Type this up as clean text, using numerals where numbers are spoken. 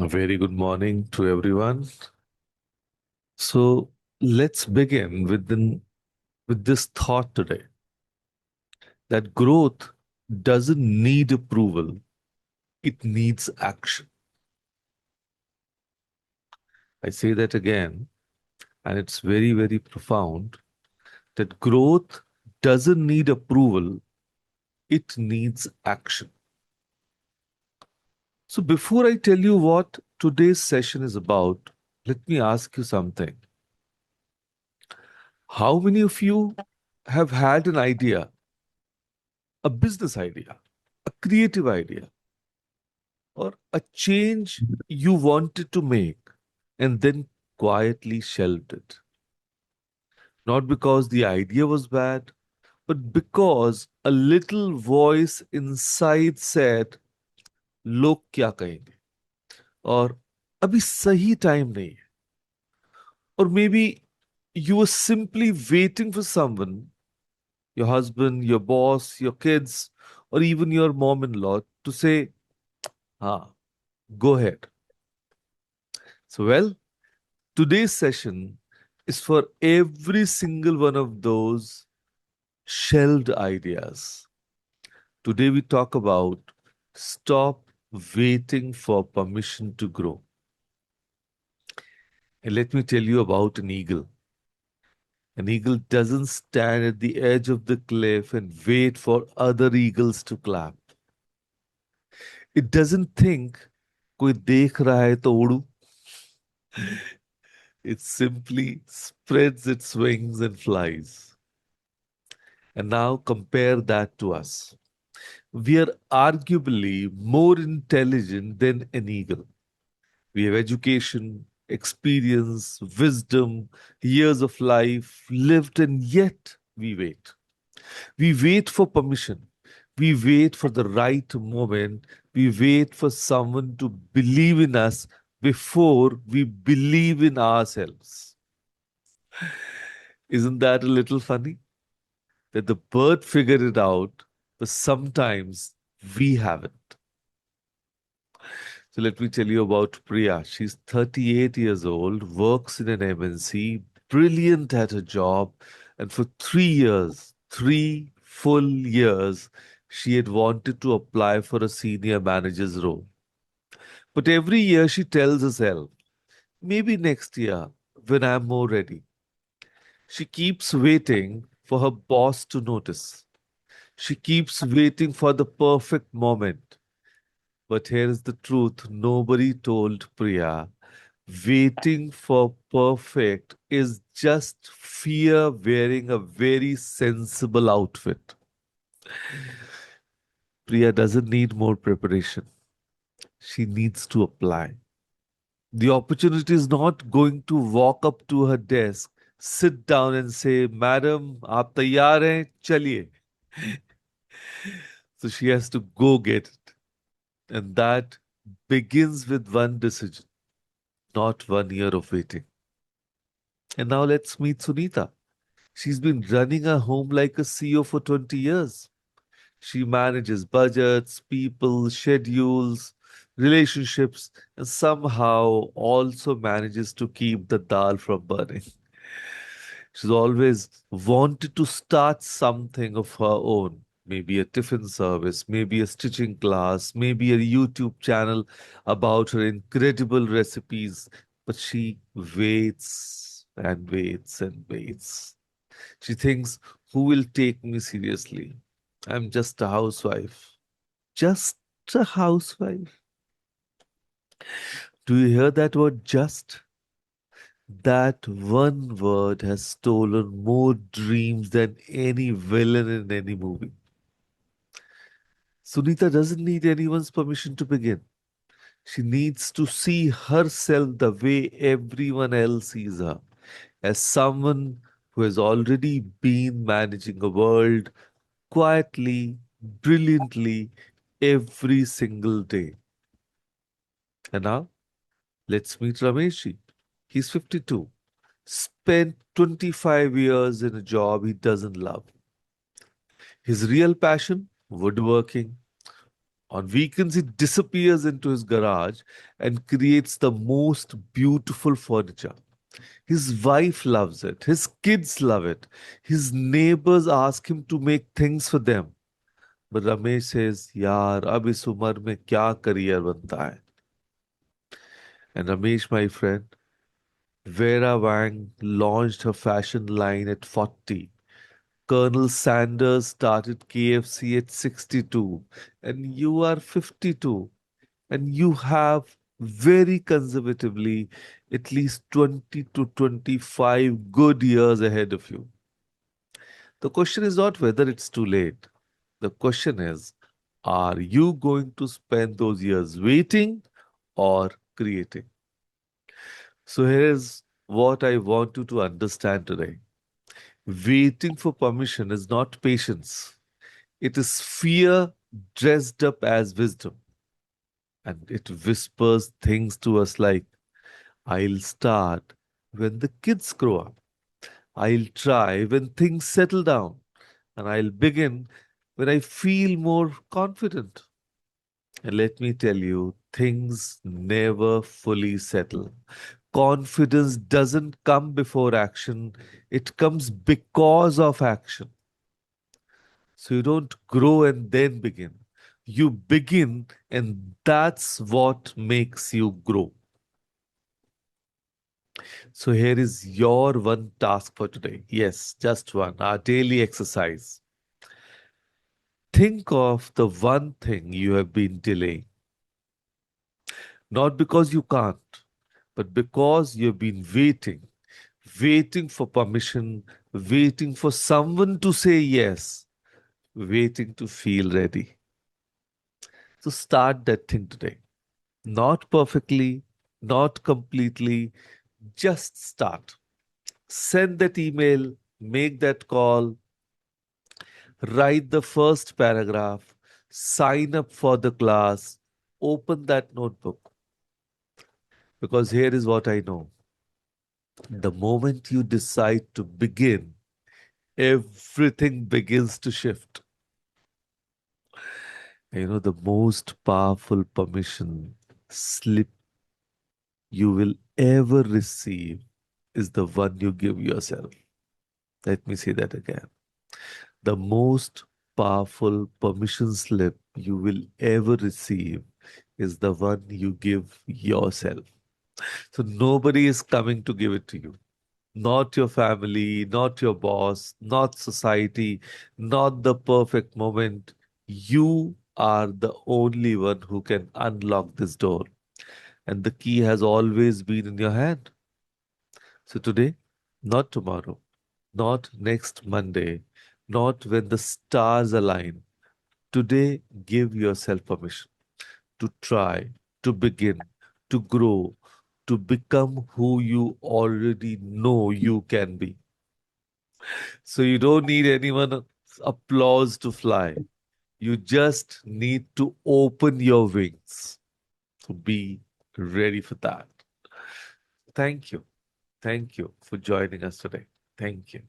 A very good morning to everyone. So let's begin with this thought today that growth doesn't need approval, it needs action. I say that again, and it's very, very profound that growth doesn't need approval, it needs action. So before I tell you what today's session is about, let me ask you something. How many of you have had an idea, a business idea, a creative idea, or a change you wanted to make and then quietly shelved it? Not because the idea was bad, but because a little voice inside said, "लोग क्या कहेंगे?" or "अभी सही time नहीं है." Or maybe you were simply waiting for someone, your husband, your boss, your kids, or even your mom-in-law to say, "Ah, go ahead." So, well, today's session is for every single one of those shelved ideas. Today we talk about stop waiting for permission to grow. And let me tell you about an eagle. An eagle doesn't stand at the edge of the cliff and wait for other eagles to clap. It doesn't think, कोई देख रहा है तो उड़ू. It simply spreads its wings and flies. And now compare that to us. We are arguably more intelligent than an eagle. We have education, experience, wisdom, years of life lived, and yet we wait. We wait for permission. We wait for the right moment. We wait for someone to believe in us before we believe in ourselves. Isn't that a little funny? That the bird figured it out, but sometimes we haven't. So let me tell you about Priya. She's 38 years old, works in an MNC, brilliant at her job, and for 3 years, 3 full years, she had wanted to apply for a senior manager's role. But every year she tells herself, maybe next year when I'm more ready. She keeps waiting for her boss to notice. She keeps waiting for the perfect moment. But here's the truth nobody told Priya. Waiting for perfect is just fear wearing a very sensible outfit. Priya doesn't need more preparation. She needs to apply. The opportunity is not going to walk up to her desk, sit down and say, "Madam, aap taiyar hain? Chaliye." So she has to go get it. And that begins with one decision, not 1 year of waiting. And now let's meet Sunita. She's been running her home like a CEO for 20 years. She manages budgets, people, schedules, relationships, and somehow also manages to keep the dal from burning. She's always wanted to start something of her own. Maybe a tiffin service, maybe a stitching class, maybe a YouTube channel about her incredible recipes. But she waits and waits and waits. She thinks, who will take me seriously? I'm just a housewife. Just a housewife. Do you hear that word just? That one word has stolen more dreams than any villain in any movie. Sunita doesn't need anyone's permission to begin. She needs to see herself the way everyone else sees her, as someone who has already been managing a world quietly, brilliantly, every single day. And now, let's meet Rameshi. He's 52, spent 25 years in a job he doesn't love. His real passion, woodworking. On weekends, he disappears into his garage and creates the most beautiful furniture. His wife loves it. His kids love it. His neighbors ask him to make things for them. But Ramesh says, यार अब इस उम्र में क्या career बनता है? And Ramesh, my friend, Vera Wang launched her fashion line at 40. Colonel Sanders started KFC at 62. And you are 52. And you have very conservatively at least 20 to 25 good years ahead of you. The question is not whether it's too late. The question is, are you going to spend those years waiting or creating? So here's what I want you to understand today. Waiting for permission is not patience. It is fear dressed up as wisdom. And it whispers things to us like, I'll start when the kids grow up. I'll try when things settle down. And I'll begin when I feel more confident. And let me tell you, things never fully settle. Confidence doesn't come before action, it comes because of action. So you don't grow and then begin. You begin, and that's what makes you grow. So here is your one task for today. Yes, just one, our daily exercise. Think of the one thing you have been delaying, not because you can't, but because you've been waiting for permission, waiting for someone to say yes, waiting to feel ready. So start that thing today. Not perfectly, not completely, just start. Send that email, make that call, write the first paragraph, sign up for the class, open that notebook. Because here is what I know. The moment you decide to begin, everything begins to shift. The most powerful permission slip you will ever receive is the one you give yourself. Let me say that again. The most powerful permission slip you will ever receive is the one you give yourself. So nobody is coming to give it to you. Not your family, not your boss, not society, not the perfect moment. You are the only one who can unlock this door. And the key has always been in your hand. So today, not tomorrow, not next Monday, not when the stars align. Today, give yourself permission to try, to begin, to grow, to become who you already know you can be. So you don't need anyone's applause to fly. You just need to open your wings. So be ready for that. Thank you. Thank you for joining us today. Thank you.